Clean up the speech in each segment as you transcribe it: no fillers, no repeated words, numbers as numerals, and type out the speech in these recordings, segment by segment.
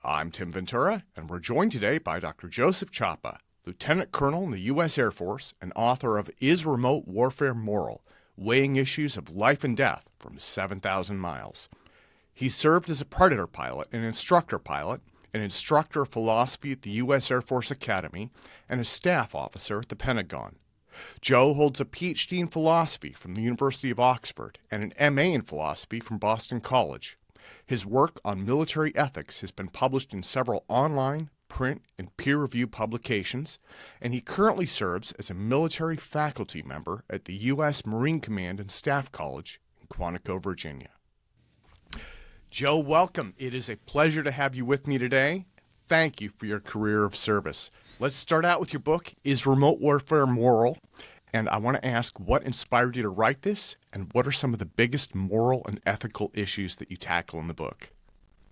I'm Tim Ventura, and we're joined today by Dr. Joseph Chapa, Lieutenant Colonel in the U.S. Air Force and author of Is Remote Warfare Moral? Weighing Issues of Life and Death from 7,000 Miles. He served as a Predator pilot, an instructor of philosophy at the U.S. Air Force Academy, and a staff officer at the Pentagon. Joe holds a Ph.D. in philosophy from the University of Oxford and an M.A. in philosophy from Boston College. His work on military ethics has been published in several online, print, and peer-reviewed publications, and he currently serves as a military faculty member at the U.S. Marine Command and Staff College in Quantico, Virginia. Joe, welcome. It is a pleasure to have you with me today. Thank you for your career of service. Let's start out with your book, Is Remote Warfare Moral? And I want to ask what inspired you to write this, and what are some of the biggest moral and ethical issues that you tackle in the book?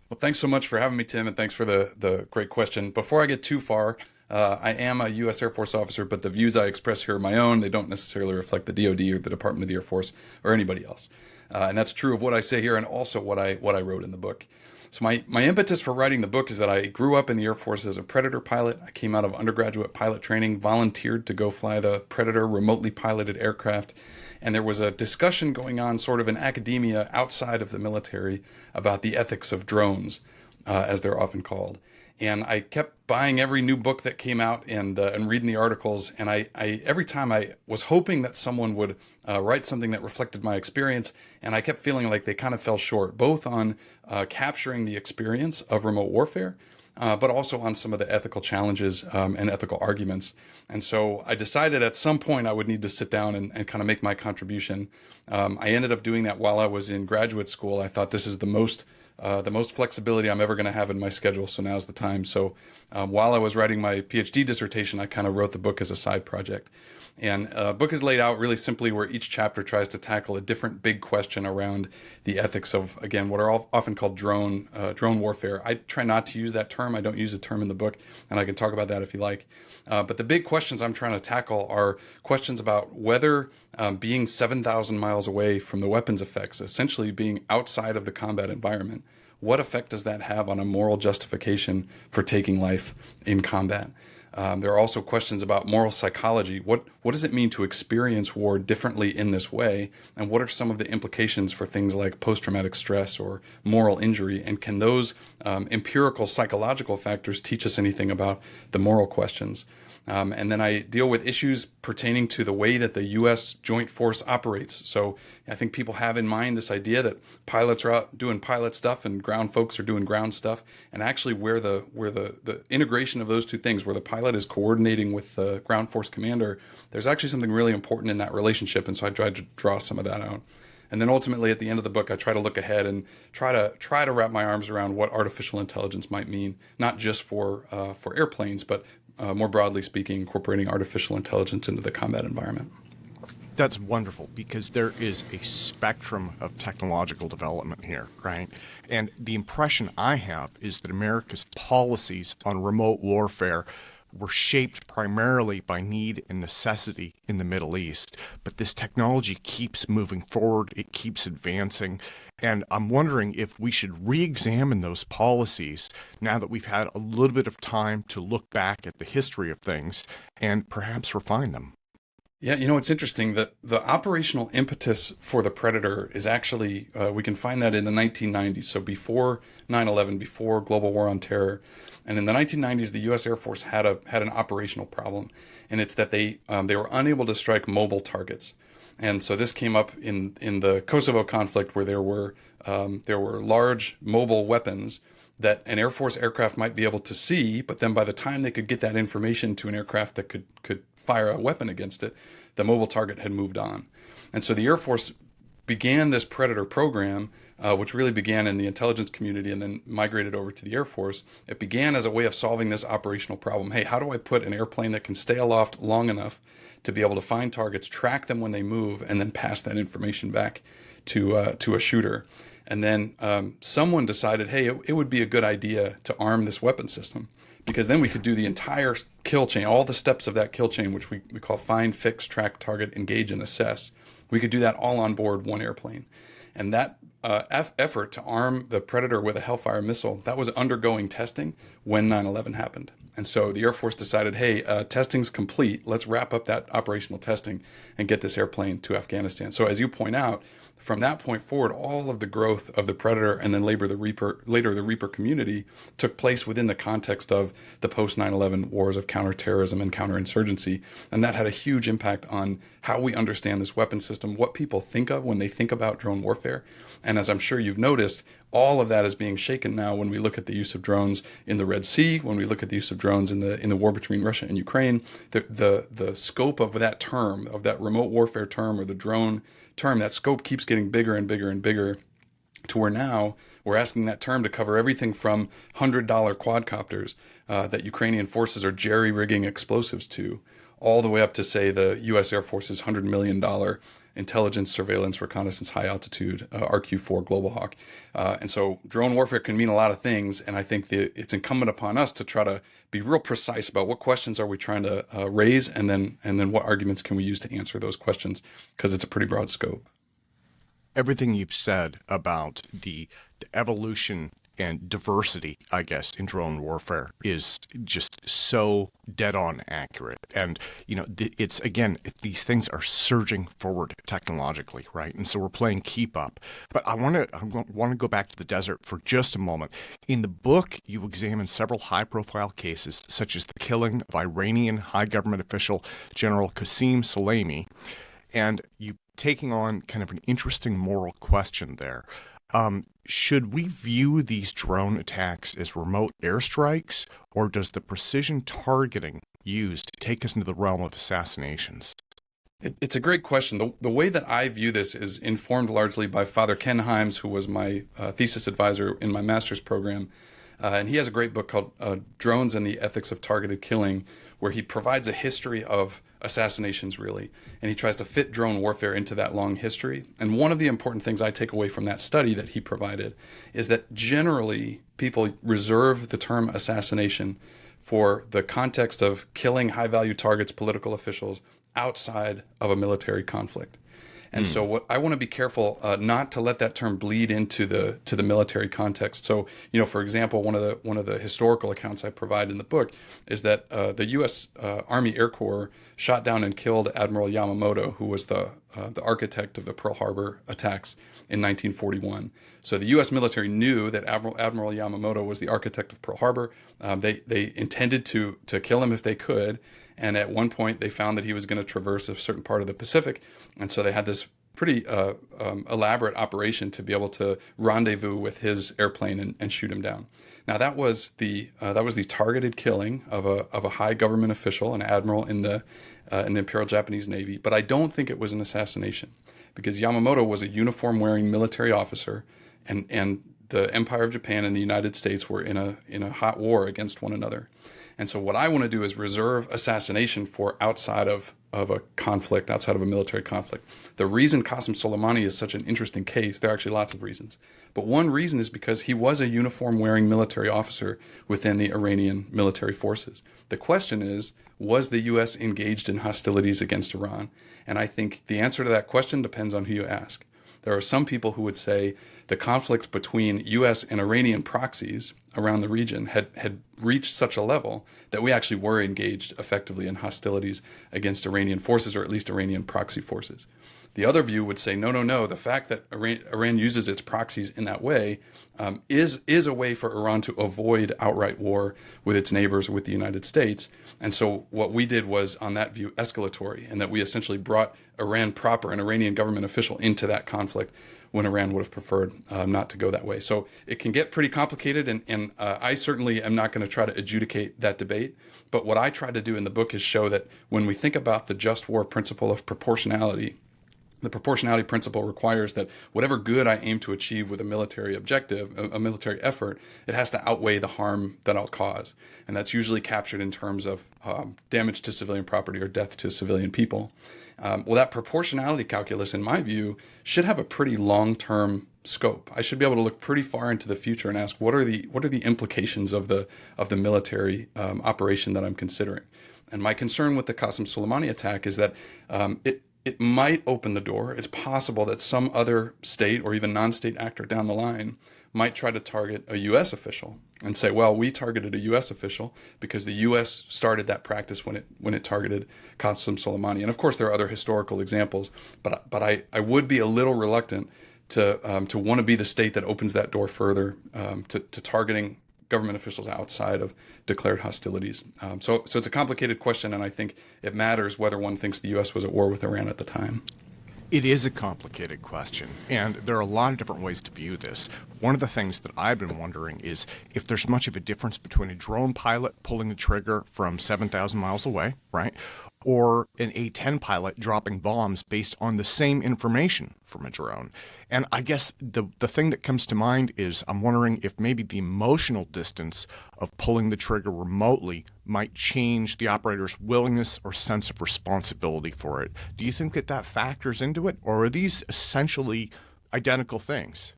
Well, thanks so much for having me, Tim, and thanks for the great question. Before I get too far, I am a U.S. Air Force officer, but the views I express here are my own. They don't necessarily reflect the DoD or the Department of the Air Force or anybody else. And that's true of what I say here and also what I wrote in the book. So my impetus for writing the book is that I grew up in the Air Force as a Predator pilot. I came out of undergraduate pilot training, volunteered to go fly the Predator remotely piloted aircraft. And there was a discussion going on sort of in academia outside of the military about the ethics of drones, as they're often called. And I kept buying every new book that came out and reading the articles. And I every time I was hoping that someone would write something that reflected my experience. And I kept feeling like they kind of fell short, both on capturing the experience of remote warfare, but also on some of the ethical challenges and ethical arguments. And so I decided at some point I would need to sit down and kind of make my contribution. I ended up doing that while I was in graduate school. I thought this is the most flexibility I'm ever going to have in my schedule, so now's the time. So while I was writing my PhD dissertation, I kind of wrote the book as a side project. And the book is laid out really simply where each chapter tries to tackle a different big question around the ethics of, again, what are often called drone warfare. I try not to use that term. I don't use the term in the book, and I can talk about that if you like. But the big questions I'm trying to tackle are questions about whether being 7,000 miles away from the weapons effects, essentially being outside of the combat environment, what effect does that have on a moral justification for taking life in combat? There are also questions about moral psychology. What does it mean to experience war differently in this way? And what are some of the implications for things like post-traumatic stress or moral injury? And can those empirical psychological factors teach us anything about the moral questions? And then I deal with issues pertaining to the way that the U.S. Joint Force operates. So I think people have in mind this idea that pilots are out doing pilot stuff and ground folks are doing ground stuff. And actually where the integration of those two things, where the pilot is coordinating with the ground force commander, there's actually something really important in that relationship. And so I tried to draw some of that out. And then ultimately at the end of the book, I try to look ahead and try to wrap my arms around what artificial intelligence might mean, not just for airplanes, but more broadly speaking, incorporating artificial intelligence into the combat environment. That's wonderful, because there is a spectrum of technological development here, right? And the impression I have is that America's policies on remote warfare were shaped primarily by need and necessity in the Middle East. But this technology keeps moving forward, it keeps advancing, and I'm wondering if we should re-examine those policies now that we've had a little bit of time to look back at the history of things and perhaps refine them. Yeah, it's interesting that the operational impetus for the Predator is actually, we can find that in the 1990s, so before 9/11, before global war on terror. And in the 1990s, the U.S. Air Force had an operational problem, and it's that they were unable to strike mobile targets. And so this came up in the Kosovo conflict, where there were large mobile weapons that an Air Force aircraft might be able to see, but then by the time they could get that information to an aircraft that could fire a weapon against it, the mobile target had moved on. And so the Air Force began this Predator program, which really began in the intelligence community and then migrated over to the Air Force. It began as a way of solving this operational problem. Hey, how do I put an airplane that can stay aloft long enough to be able to find targets, track them when they move, and then pass that information back to a shooter? And then someone decided, hey, it would be a good idea to arm this weapon system, because then we could do the entire kill chain, all the steps of that kill chain, which we call find, fix, track, target, engage, and assess. We could do that all on board one airplane. And that effort to arm the Predator with a Hellfire missile, that was undergoing testing when 9/11 happened. And so the Air Force decided, hey, testing's complete. Let's wrap up that operational testing and get this airplane to Afghanistan. So as you point out, from that point forward, all of the growth of the Predator and then later the Reaper community took place within the context of the post 9/11 wars of counterterrorism and counterinsurgency. And that had a huge impact on how we understand this weapon system, what people think of when they think about drone warfare. And as I'm sure you've noticed, all of that is being shaken now when we look at the use of drones in the Red Sea, when we look at the use of drones in the war between Russia and Ukraine. The scope of that term, of that remote warfare term or the drone term, that scope keeps getting bigger and bigger and bigger, to where now we're asking that term to cover everything from $100 quadcopters that Ukrainian forces are jerry-rigging explosives to, all the way up to, say, the U.S. Air Force's $100 million intelligence, surveillance, reconnaissance, high-altitude RQ-4 Global Hawk. And so drone warfare can mean a lot of things, and I think it's incumbent upon us to try to be real precise about what questions are we trying to raise, and then what arguments can we use to answer those questions, because it's a pretty broad scope. Everything you've said about the evolution and diversity, I guess, in drone warfare is just so dead on accurate. And, it's, again, these things are surging forward technologically, right? And so we're playing keep up. But I want to go back to the desert for just a moment. In the book, you examine several high-profile cases, such as the killing of Iranian high government official General Qasem Soleimani, and you taking on kind of an interesting moral question there. Should we view these drone attacks as remote airstrikes, or does the precision targeting used take us into the realm of assassinations? It's a great question. The way that I view this is informed largely by Father Ken Himes, who was my thesis advisor in my master's program. And he has a great book called Drones and the Ethics of Targeted Killing, where he provides a history of assassinations, really. And he tries to fit drone warfare into that long history. And one of the important things I take away from that study that he provided is that generally people reserve the term assassination for the context of killing high-value targets, political officials, outside of a military conflict. And so what I want to be careful not to let that term bleed into the military context. So, for example, one of the historical accounts I provide in the book is that the U.S. Army Air Corps shot down and killed Admiral Yamamoto, who was the architect of the Pearl Harbor attacks in 1941. So the U.S. military knew that Admiral Yamamoto was the architect of Pearl Harbor. They intended to kill him if they could. And at one point, they found that he was going to traverse a certain part of the Pacific. And so they had this pretty elaborate operation to be able to rendezvous with his airplane and shoot him down. Now, that was the targeted killing of a high government official, an admiral in the Imperial Japanese Navy. But I don't think it was an assassination, because Yamamoto was a uniform-wearing military officer, and the Empire of Japan and the United States were in a hot war against one another. And so what I want to do is reserve assassination for outside of a conflict, outside of a military conflict. The reason Qasem Soleimani is such an interesting case, there are actually lots of reasons, but one reason is because he was a uniform-wearing military officer within the Iranian military forces. The question is, was the U.S. engaged in hostilities against Iran? And I think the answer to that question depends on who you ask. There are some people who would say the conflict between U.S. and Iranian proxies around the region had reached such a level that we actually were engaged effectively in hostilities against Iranian forces, or at least Iranian proxy forces. The other view would say, no. The fact that Iran uses its proxies in that way is a way for Iran to avoid outright war with its neighbors, with the United States. And so what we did was, on that view, escalatory, and that we essentially brought Iran proper, an Iranian government official, into that conflict when Iran would have preferred not to go that way. So it can get pretty complicated, and I certainly am not going to try to adjudicate that debate. But what I try to do in the book is show that when we think about the just war principle of proportionality, the proportionality principle requires that whatever good I aim to achieve with a military objective, a military effort, it has to outweigh the harm that I'll cause. And that's usually captured in terms of damage to civilian property or death to civilian people. Well, that proportionality calculus, in my view, should have a pretty long-term scope. I should be able to look pretty far into the future and ask, what are the implications of the military operation that I'm considering? And my concern with the Qasem Soleimani attack is that it might open the door. It's possible that some other state or even non-state actor down the line might try to target a U.S. official and say, well, we targeted a U.S. official because the U.S. started that practice when it targeted Qasem Soleimani. And of course, there are other historical examples, but I would be a little reluctant to want to be the state that opens that door further to targeting government officials outside of declared hostilities. So it's a complicated question, and I think it matters whether one thinks the U.S. was at war with Iran at the time. It is a complicated question, and there are a lot of different ways to view this. One of the things that I've been wondering is if there's much of a difference between a drone pilot pulling the trigger from 7,000 miles away, right, or an A-10 pilot dropping bombs based on the same information from a drone. And I guess the thing that comes to mind is I'm wondering if maybe the emotional distance of pulling the trigger remotely might change the operator's willingness or sense of responsibility for it. Do you think that factors into it, or are these essentially identical things?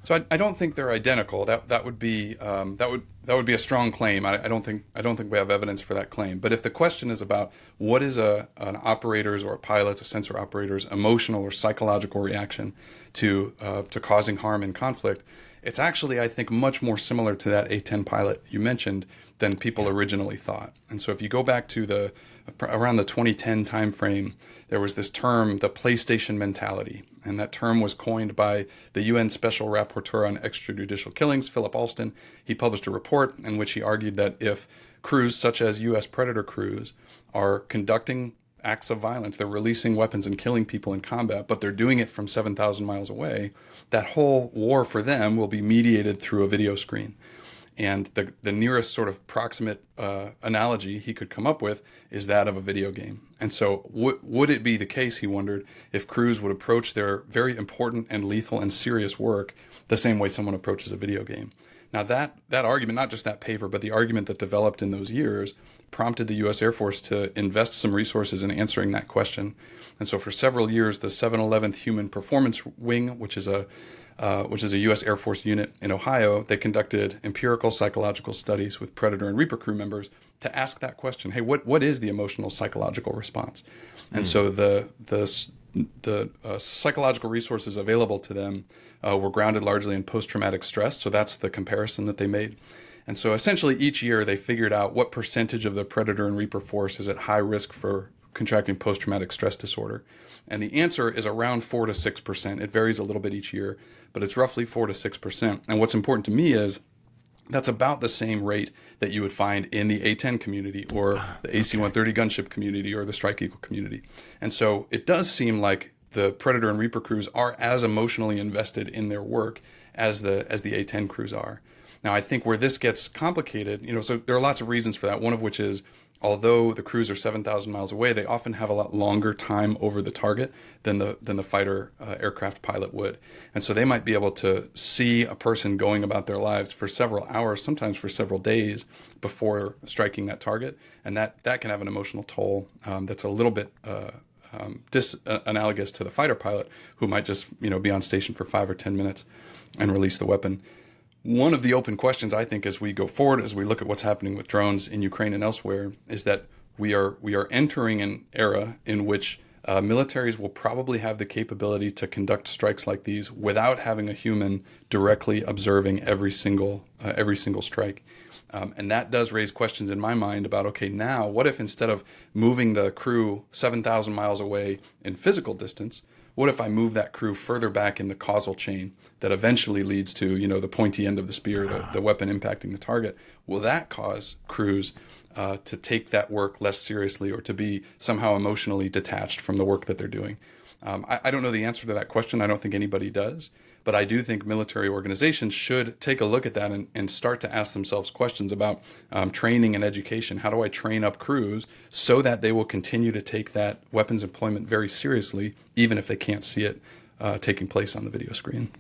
So I don't think they're identical. That would be a strong claim. I don't think we have evidence for that claim. But if the question is about what is an operator's or a pilot's, a sensor operator's emotional or psychological reaction to causing harm in conflict, it's actually, I think, much more similar to that A-10 pilot you mentioned than people originally thought. And so if you go back to around the 2010 timeframe, there was this term, the PlayStation mentality. And that term was coined by the UN Special Rapporteur on Extrajudicial Killings, Philip Alston. He published a report in which he argued that if crews such as U.S. Predator crews are conducting acts of violence, they're releasing weapons and killing people in combat, but they're doing it from 7,000 miles away, that whole war for them will be mediated through a video screen. And the nearest sort of proximate analogy he could come up with is that of a video game. And so would it be the case, he wondered, if crews would approach their very important and lethal and serious work the same way someone approaches a video game? Now that argument, not just that paper, but the argument that developed in those years, prompted the U.S. Air Force to invest some resources in answering that question. And so for several years, the 711th Human Performance Wing, which is a U.S. Air Force unit in Ohio, they conducted empirical psychological studies with Predator and Reaper crew members to ask that question. Hey, what is the emotional psychological response? And so the psychological resources available to them were grounded largely in post-traumatic stress. So that's the comparison that they made. And so essentially each year they figured out what percentage of the Predator and Reaper force is at high risk for contracting post-traumatic stress disorder. And the answer is around 4 to 6%. It varies a little bit each year, but it's roughly 4 to 6%. And what's important to me is that's about the same rate that you would find in the A-10 community or the AC-130 gunship community or the Strike Eagle community. And so it does seem like the Predator and Reaper crews are as emotionally invested in their work as the A-10 crews are. Now, I think where this gets complicated, so there are lots of reasons for that, one of which is although the crews are 7,000 miles away, they often have a lot longer time over the target than the fighter aircraft pilot would. And so they might be able to see a person going about their lives for several hours, sometimes for several days before striking that target. And that can have an emotional toll that's a little bit analogous to the fighter pilot who might just be on station for 5 or 10 minutes and release the weapon. One of the open questions, I think, as we go forward, as we look at what's happening with drones in Ukraine and elsewhere, is that we are entering an era in which militaries will probably have the capability to conduct strikes like these without having a human directly observing every single strike. And that does raise questions in my mind about, okay, now what if instead of moving the crew 7,000 miles away in physical distance, what if I move that crew further back in the causal chain that eventually leads to, the pointy end of the spear, the weapon impacting the target? Will that cause crews to take that work less seriously or to be somehow emotionally detached from the work that they're doing? I don't know the answer to that question. I don't think anybody does. But I do think military organizations should take a look at that and start to ask themselves questions about training and education. How do I train up crews so that they will continue to take that weapons employment very seriously, even if they can't see it taking place on the video screen?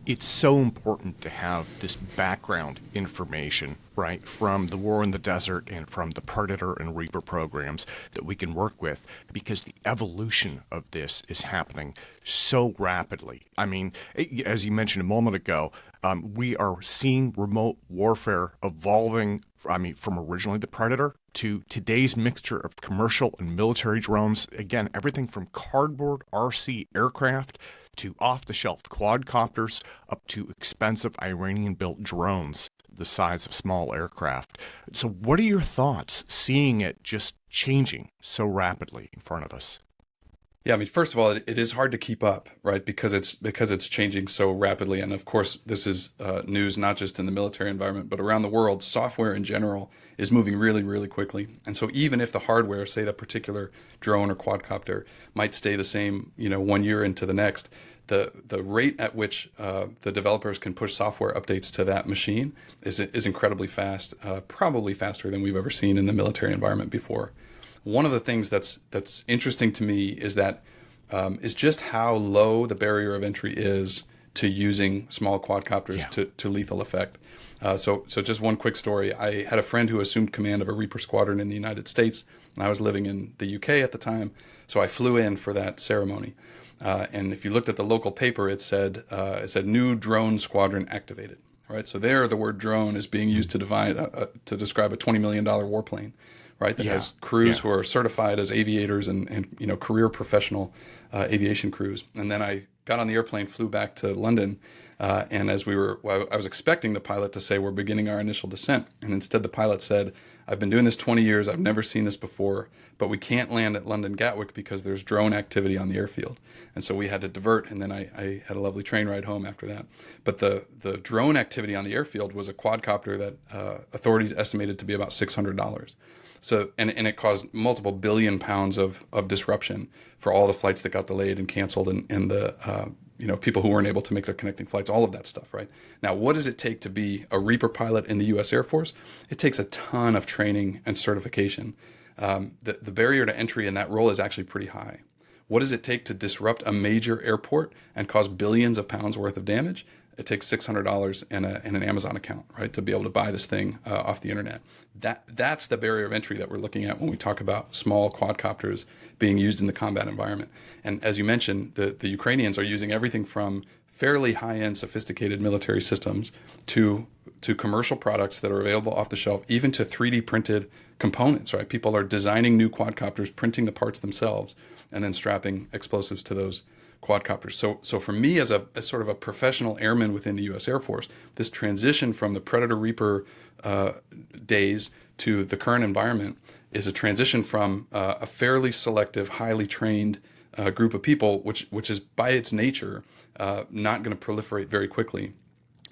It's so important to have this background information, right, from the War in the Desert and from the Predator and Reaper programs that we can work with, because the evolution of this is happening so rapidly. I mean, as you mentioned a moment ago, We are seeing remote warfare evolving, from originally the Predator to today's mixture of commercial and military drones. Again, everything from cardboard RC aircraft to off-the-shelf quadcopters up to expensive Iranian-built drones the size of small aircraft. So what are your thoughts seeing it just changing so rapidly in front of us? Yeah, I mean, first of all, it is hard to keep up, right? Because it's changing so rapidly, and of course, this is news not just in the military environment, but around the world. Software in general is moving really, really quickly, and so even if the hardware, say that particular drone or quadcopter, might stay the same, 1 year into the next, the rate at which the developers can push software updates to that machine is incredibly fast, probably faster than we've ever seen in the military environment before. One of the things that's interesting to me is that is just how low the barrier of entry is to using small quadcopters to lethal effect. So just one quick story. I had a friend who assumed command of a Reaper squadron in the United States, and I was living in the UK at the time. So I flew in for that ceremony. And if you looked at the local paper, it said new drone squadron activated. Right. So there, the word drone is being used to describe a $20 million warplane. Right, that has crews who are certified as aviators and career professional aviation crews. And then I got on the airplane, flew back to London, and I was expecting the pilot to say, "We're beginning our initial descent," and instead the pilot said, "I've been doing this 20 years. I've never seen this before, but we can't land at London Gatwick because there's drone activity on the airfield." And so we had to divert, and then I had a lovely train ride home after that. But the drone activity on the airfield was a quadcopter that authorities estimated to be about $600. So and it caused multiple billion pounds of disruption for all the flights that got delayed and canceled, and the people who weren't able to make their connecting flights, all of that stuff. Right now, what does it take to be a Reaper pilot in the U.S. Air Force? It takes a ton of training and certification. The barrier to entry in that role is actually pretty high. What does it take to disrupt a major airport and cause billions of pounds worth of damage? It takes $600 and an Amazon account, right, to be able to buy this thing off the internet. That's the barrier of entry that we're looking at when we talk about small quadcopters being used in the combat environment. And as you mentioned, the Ukrainians are using everything from fairly high-end, sophisticated military systems to commercial products that are available off the shelf, even to 3D printed components. Right, people are designing new quadcopters, printing the parts themselves, and then strapping explosives to those quadcopters. So for me, as sort of a professional airman within the U.S. Air Force, this transition from the Predator Reaper days to the current environment is a transition from a fairly selective, highly trained group of people, which is by its nature not going to proliferate very quickly,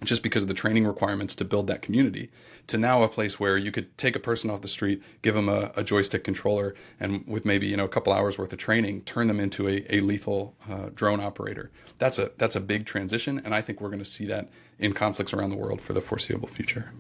just because of the training requirements to build that community, to now a place where you could take a person off the street, give them a joystick controller, and with maybe a couple hours worth of training, turn them into a lethal drone operator. That's a big transition, and I think we're going to see that in conflicts around the world for the foreseeable future.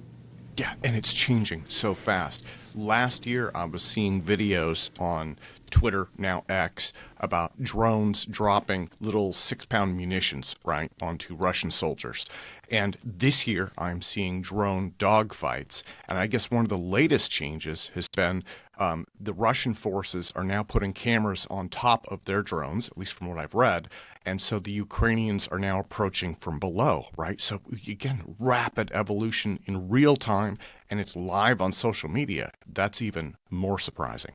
Yeah, and it's changing so fast. Last year, I was seeing videos on Twitter, now X, about drones dropping little 6-pound munitions, right, onto Russian soldiers. And this year, I'm seeing drone dogfights. And I guess one of the latest changes has been the Russian forces are now putting cameras on top of their drones, at least from what I've read. And so the Ukrainians are now approaching from below, right? So again, rapid evolution in real time, and it's live on social media. That's even more surprising.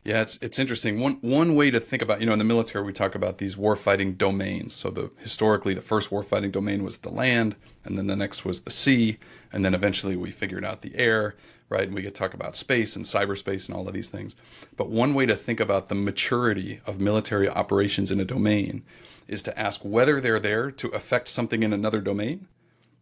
Yeah, it's interesting. One way to think about, in the military, we talk about these warfighting domains. So historically, the first warfighting domain was the land, and then the next was the sea, and then eventually we figured out the air, right? And we could talk about space and cyberspace and all of these things. But one way to think about the maturity of military operations in a domain is to ask whether they're there to affect something in another domain,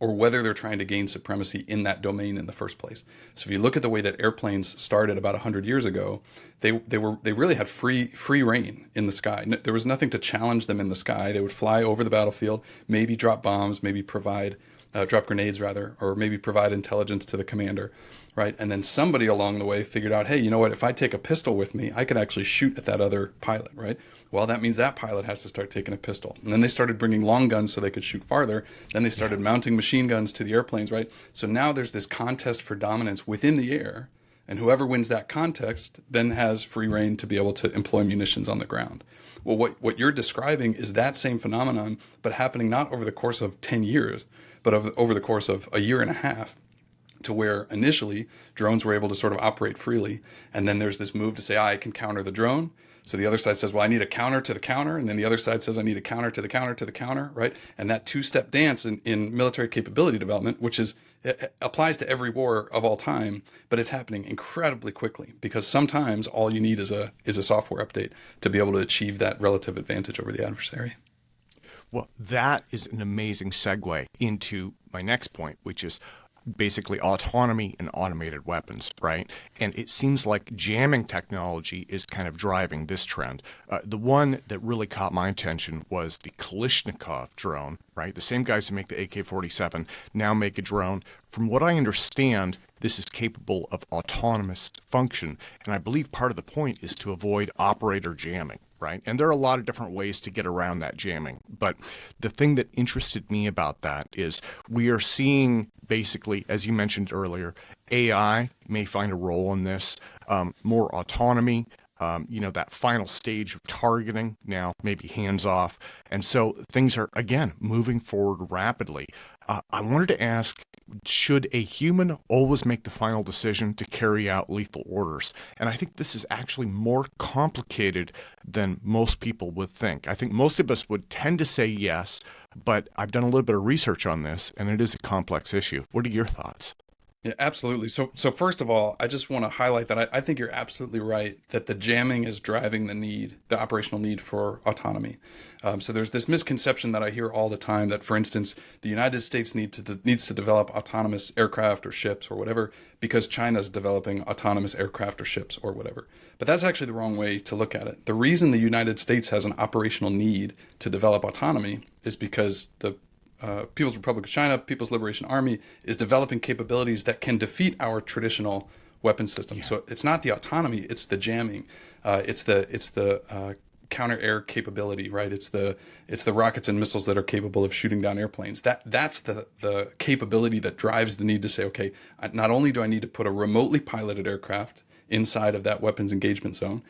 or whether they're trying to gain supremacy in that domain in the first place. So if you look at the way that airplanes started about 100 years ago, they really had free reign in the sky. There was nothing to challenge them in the sky. They would fly over the battlefield, maybe drop bombs, maybe drop grenades rather, or maybe provide intelligence to the commander, right? And then somebody along the way figured out, hey, you know what? If I take a pistol with me, I could actually shoot at that other pilot, right? Well, that means that pilot has to start taking a pistol. And then they started bringing long guns so they could shoot farther. Then they started mounting machine guns to the airplanes, right? So now there's this contest for dominance within the air. And whoever wins that contest then has free reign to be able to employ munitions on the ground. Well, what you're describing is that same phenomenon, but happening not over the course of 10 years, but over the course of a year and a half, to where initially drones were able to sort of operate freely. And then there's this move to say, I can counter the drone. So the other side says, well, I need a counter to the counter. And then the other side says, I need a counter to the counter to the counter, right? And that two-step dance in military capability development, which it applies to every war of all time, but it's happening incredibly quickly, because sometimes all you need is a software update to be able to achieve that relative advantage over the adversary. Well, that is an amazing segue into my next point, which is basically autonomy and automated weapons, right? And it seems like jamming technology is kind of driving this trend. The one that really caught my attention was the Kalashnikov drone, right? The same guys who make the AK-47 now make a drone. From what I understand, this is capable of autonomous function, and I believe part of the point is to avoid operator jamming, right? And there are a lot of different ways to get around that jamming. But the thing that interested me about that is we are seeing, basically, as you mentioned earlier, AI may find a role in this, more autonomy, that final stage of targeting now, maybe hands off. And so things are, again, moving forward rapidly. I wanted to ask, should a human always make the final decision to carry out lethal orders? And I think this is actually more complicated than most people would think. I think most of us would tend to say yes, but I've done a little bit of research on this, and it is a complex issue. What are your thoughts? Yeah, absolutely. So first of all, I just want to highlight that I think you're absolutely right that the jamming is driving the operational need for autonomy. So there's this misconception that I hear all the time that, for instance, the United States needs to develop autonomous aircraft or ships or whatever because China's developing autonomous aircraft or ships or whatever. But that's actually the wrong way to look at it. The reason the United States has an operational need to develop autonomy is because the People's Republic of China, People's Liberation Army, is developing capabilities that can defeat our traditional weapon system. Yeah. So it's not the autonomy, it's the jamming. It's the counter-air capability, right? It's the rockets and missiles that are capable of shooting down airplanes. That's the capability that drives the need to say, okay, not only do I need to put a remotely piloted aircraft inside of that weapons engagement zone,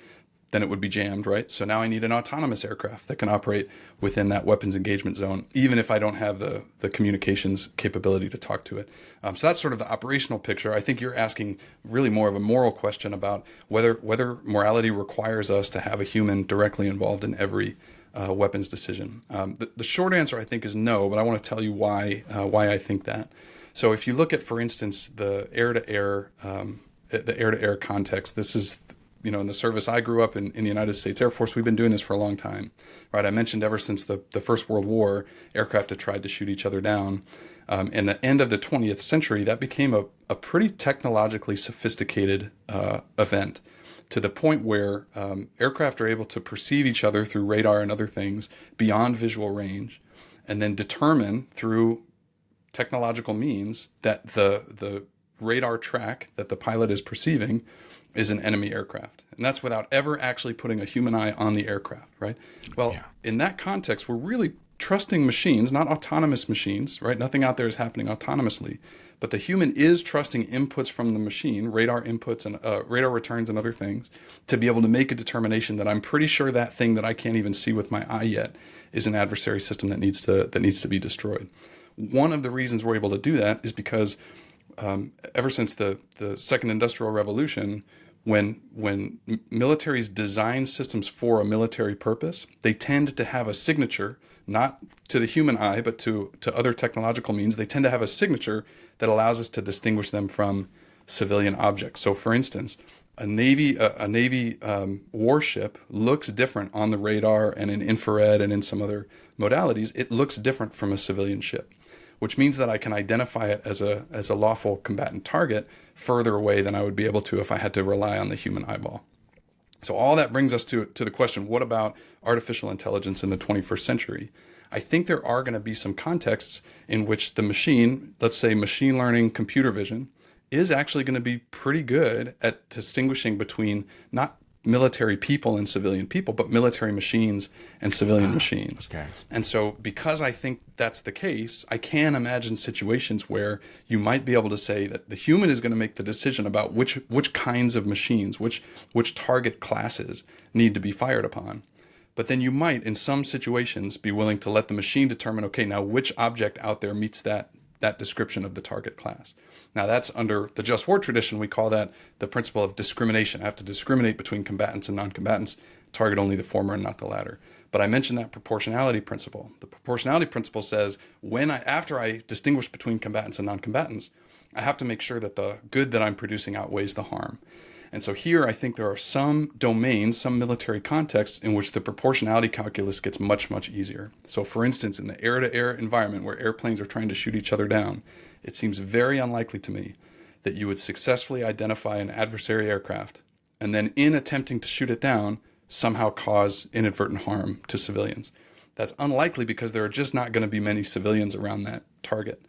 then it would be jammed, right? So now I need an autonomous aircraft that can operate within that weapons engagement zone, even if I don't have the communications capability to talk to it. So that's sort of the operational picture. I think you're asking really more of a moral question about whether morality requires us to have a human directly involved in every weapons decision. The short answer, I think, is no, but I want to tell you why I think that. So if you look at, for instance, the air-to-air context, this is, in the service I grew up in the United States Air Force, we've been doing this for a long time, right? I mentioned ever since the First World War, aircraft have tried to shoot each other down. In the end of the 20th century, that became a pretty technologically sophisticated event, to the point where aircraft are able to perceive each other through radar and other things beyond visual range, and then determine through technological means that the radar track that the pilot is perceiving is an enemy aircraft. And that's without ever actually putting a human eye on the aircraft, right? Well, yeah. In that context, we're really trusting machines, not autonomous machines, right? Nothing out there is happening autonomously, but the human is trusting inputs from the machine, radar inputs and radar returns and other things, to be able to make a determination that I'm pretty sure that thing that I can't even see with my eye yet is an adversary system that needs to be destroyed. One of the reasons we're able to do that is because ever since the Second Industrial Revolution, when militaries design systems for a military purpose, they tend to have a signature, not to the human eye, but to other technological means. They tend to have a signature that allows us to distinguish them from civilian objects. So, for instance, a Navy warship looks different on the radar and in infrared and in some other modalities. It looks different from a civilian ship, which means that I can identify it as a lawful combatant target further away than I would be able to if I had to rely on the human eyeball. So all that brings us to the question, what about artificial intelligence in the 21st century? I think there are going to be some contexts in which the machine, let's say machine learning, computer vision, is actually going to be pretty good at distinguishing between not military people and civilian people, but military machines and civilian machines. Okay. And so because I think that's the case, I can imagine situations where you might be able to say that the human is going to make the decision about which kinds of machines, which target classes need to be fired upon. But then you might, in some situations, be willing to let the machine determine, okay, now which object out there meets that description of the target class. Now that's under the just war tradition, we call that the principle of discrimination. I have to discriminate between combatants and non-combatants, target only the former and not the latter. But I mentioned that proportionality principle. The proportionality principle says after I distinguish between combatants and non-combatants, I have to make sure that the good that I'm producing outweighs the harm. And so here I think there are some domains, some military contexts in which the proportionality calculus gets much, much easier. So for instance, in the air-to-air environment where airplanes are trying to shoot each other down, it seems very unlikely to me that you would successfully identify an adversary aircraft and then in attempting to shoot it down, somehow cause inadvertent harm to civilians. That's unlikely because there are just not going to be many civilians around that target.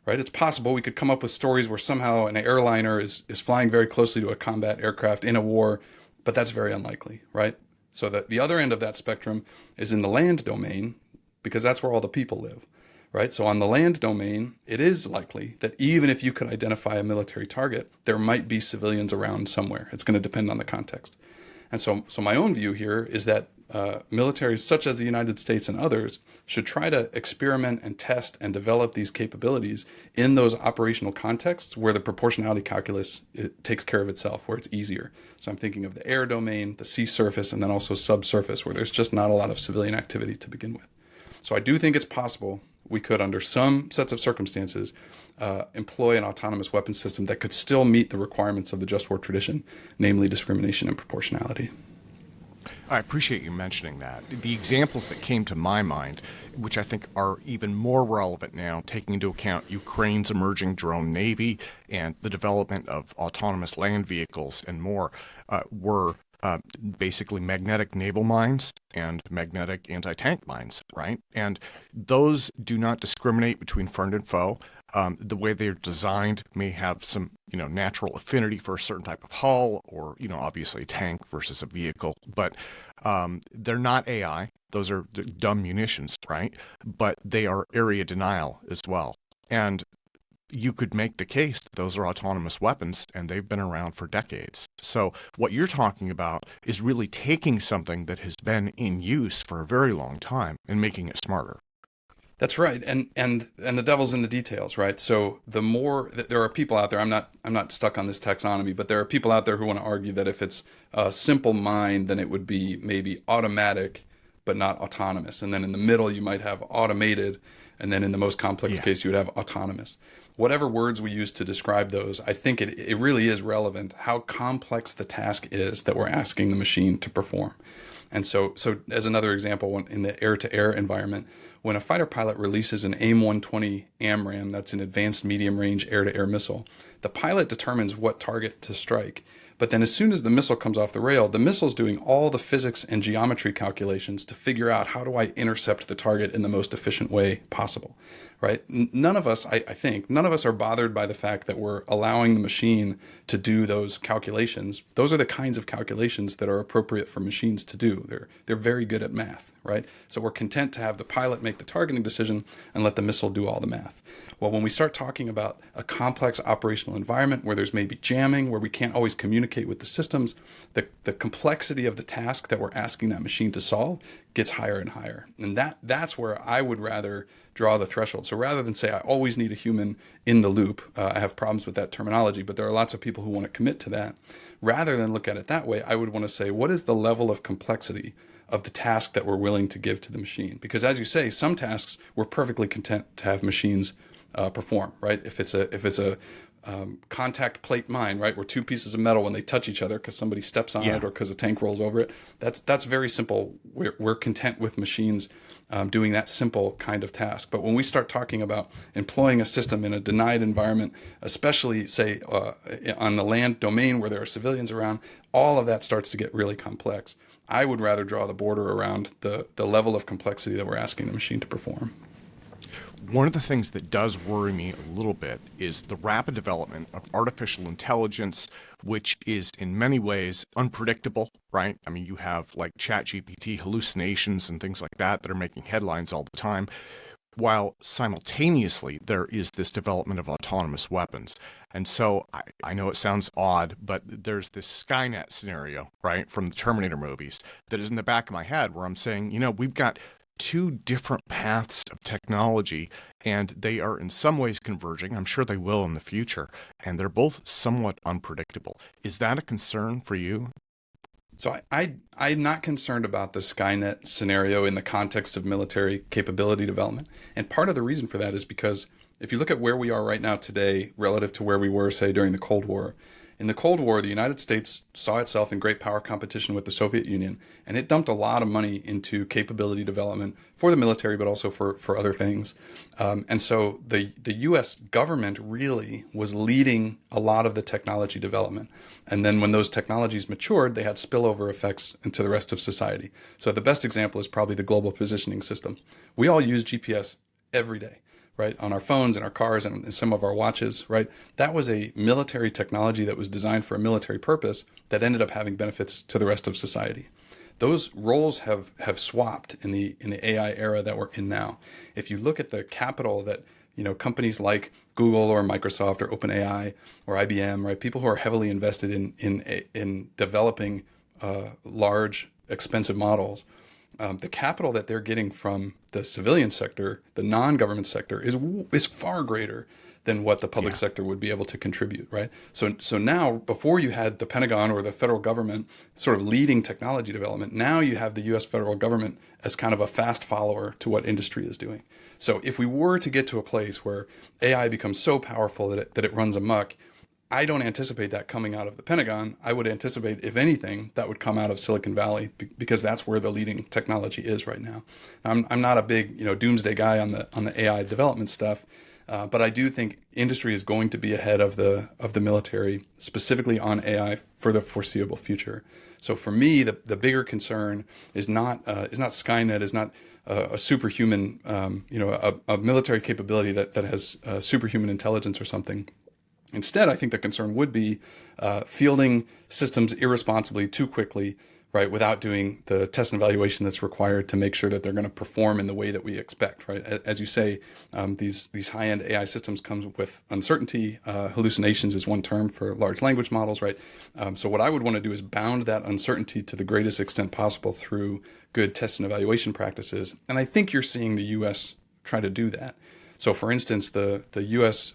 Right? It's possible we could come up with stories where somehow an airliner is flying very closely to a combat aircraft in a war, but that's very unlikely, right? So that the other end of that spectrum is in the land domain, because that's where all the people live, right? So on the land domain, it is likely that even if you could identify a military target, there might be civilians around somewhere. It's going to depend on the context. And so my own view here is that militaries such as the United States and others should try to experiment and test and develop these capabilities in those operational contexts where the proportionality calculus takes care of itself, where it's easier. So I'm thinking of the air domain, the sea surface, and then also subsurface, where there's just not a lot of civilian activity to begin with. So I do think it's possible we could, under some sets of circumstances, employ an autonomous weapons system that could still meet the requirements of the just war tradition, namely discrimination and proportionality. I appreciate you mentioning that. The examples that came to my mind, which I think are even more relevant now, taking into account Ukraine's emerging drone navy and the development of autonomous land vehicles and more, were basically magnetic naval mines and magnetic anti-tank mines, right? And those do not discriminate between friend and foe. The way they're designed may have some, natural affinity for a certain type of hull or, obviously a tank versus a vehicle, but they're not AI. Those are dumb munitions, right? But they are area denial as well. And you could make the case that those are autonomous weapons and they've been around for decades. So what you're talking about is really taking something that has been in use for a very long time and making it smarter. That's right, and the devil's in the details, right? So the more there are people out there, I'm not stuck on this taxonomy, but there are people out there who want to argue that if it's a simple mine, then it would be maybe automatic, but not autonomous. And then in the middle, you might have automated, and then in the most complex case, you would have autonomous. Whatever words we use to describe those, I think it really is relevant how complex the task is that we're asking the machine to perform. And so as another example, in the air-to-air environment, when a fighter pilot releases an AIM-120 AMRAAM, that's an advanced medium-range air-to-air missile, the pilot determines what target to strike. But then as soon as the missile comes off the rail, the missile's doing all the physics and geometry calculations to figure out how do I intercept the target in the most efficient way possible, right? None of us, I think, none of us are bothered by the fact that we're allowing the machine to do those calculations. Those are the kinds of calculations that are appropriate for machines to do. They're very good at math, right? So we're content to have the pilot make the targeting decision and let the missile do all the math. Well, when we start talking about a complex operational environment where there's maybe jamming, where we can't always communicate with the systems, the complexity of the task that we're asking that machine to solve gets higher and higher. And that's where I would rather draw the threshold. So rather than say I always need a human in the loop, I have problems with that terminology, but there are lots of people who want to commit to that. Rather than look at it that way, I would want to say, what is the level of complexity of the task that we're willing to give to the machine? Because as you say, some tasks we're perfectly content to have machines perform, right? If it's a contact plate mine, right, where two pieces of metal, when they touch each other because somebody steps on it or because a tank rolls over it, that's very simple. We're content with machines doing that simple kind of task. But when we start talking about employing a system in a denied environment, especially say on the land domain where there are civilians around, all of that starts to get really complex. I would rather draw the border around the level of complexity that we're asking the machine to perform. One of the things that does worry me a little bit is the rapid development of artificial intelligence, which is in many ways unpredictable, right? I mean, you have like ChatGPT hallucinations and things like that are making headlines all the time, while simultaneously there is this development of autonomous weapons. And so I know it sounds odd, but there's this Skynet scenario, right, from the Terminator movies that is in the back of my head where I'm saying, we've got two different paths of technology, and they are in some ways converging. I'm sure they will in the future, and they're both somewhat unpredictable. Is that a concern for you? So I'm not concerned about the Skynet scenario in the context of military capability development. And part of the reason for that is because if you look at where we are right now today relative to where we were, say, during the Cold War, in the Cold War, the United States saw itself in great power competition with the Soviet Union, and it dumped a lot of money into capability development for the military, but also for other things. And so the U.S. government really was leading a lot of the technology development. And then when those technologies matured, they had spillover effects into the rest of society. So the best example is probably the global positioning system. We all use GPS every day, right? On our phones and our cars and some of our watches, right? That was a military technology that was designed for a military purpose that ended up having benefits to the rest of society. Those roles have swapped in the AI era that we're in now. If you look at the capital that companies like Google or Microsoft or OpenAI or IBM, right? People who are heavily invested in developing large, expensive models. The capital that they're getting from the civilian sector, the non-government sector, is far greater than what the public sector would be able to contribute, right? So now, before you had the Pentagon or the federal government sort of leading technology development, now you have the U.S. federal government as kind of a fast follower to what industry is doing. So if we were to get to a place where AI becomes so powerful that it runs amok, I don't anticipate that coming out of the Pentagon. I would anticipate, if anything, that would come out of Silicon Valley because that's where the leading technology is right now. I'm not a big doomsday guy on the AI development stuff, but I do think industry is going to be ahead of the military, specifically on AI for the foreseeable future. So for me, the bigger concern is not Skynet, is not a superhuman, a military capability that has superhuman intelligence or something. Instead, I think the concern would be fielding systems irresponsibly too quickly, right, without doing the test and evaluation that's required to make sure that they're going to perform in the way that we expect, right? As you say, these high-end AI systems come with uncertainty. Hallucinations is one term for large language models, right? So what I would want to do is bound that uncertainty to the greatest extent possible through good test and evaluation practices. And I think you're seeing the U.S. try to do that. So for instance, the U.S.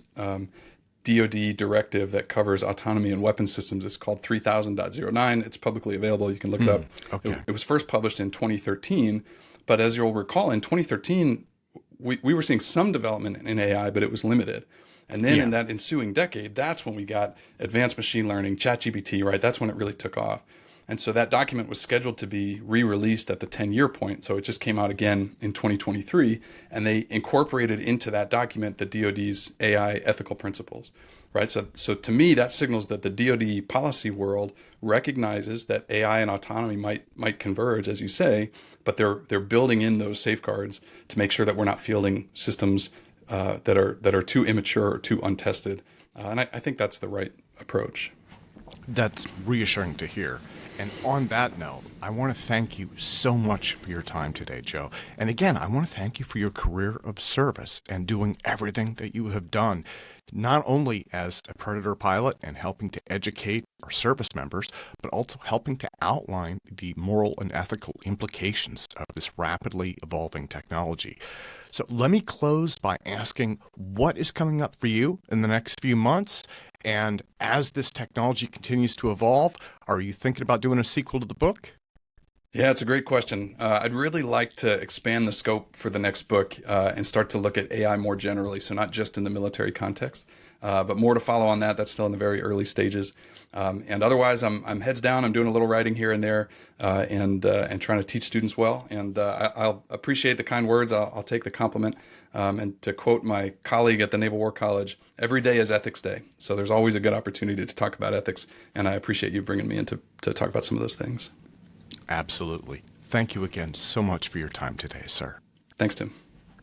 DoD directive that covers autonomy and weapons systems is called 3000.09. It's publicly available. You can look it up. Okay. It was first published in 2013, but as you'll recall, in 2013, we were seeing some development in AI, but it was limited. And then in that ensuing decade, that's when we got advanced machine learning, ChatGPT, right? That's when it really took off. And so that document was scheduled to be re-released at the 10-year point. So it just came out again in 2023, and they incorporated into that document the DoD's AI ethical principles, right? So to me, that signals that the DoD policy world recognizes that AI and autonomy might converge, as you say, but they're building in those safeguards to make sure that we're not fielding systems that are too immature or too untested. And I think that's the right approach. That's reassuring to hear. And on that note, I want to thank you so much for your time today, Joe. And again, I want to thank you for your career of service and doing everything that you have done, not only as a Predator pilot and helping to educate our service members, but also helping to outline the moral and ethical implications of this rapidly evolving technology. So let me close by asking what is coming up for you in the next few months? And as this technology continues to evolve, are you thinking about doing a sequel to the book? Yeah, it's a great question. I'd really like to expand the scope for the next book and start to look at AI more generally. So not just in the military context, but more to follow on that. That's still in the very early stages. And otherwise, I'm heads down. I'm doing a little writing here and there and trying to teach students well. And I'll appreciate the kind words. I'll take the compliment. And to quote my colleague at the Naval War College, every day is Ethics Day. So there's always a good opportunity to talk about ethics. And I appreciate you bringing me in to talk about some of those things. Absolutely. Thank you again so much for your time today, sir. Thanks, Tim.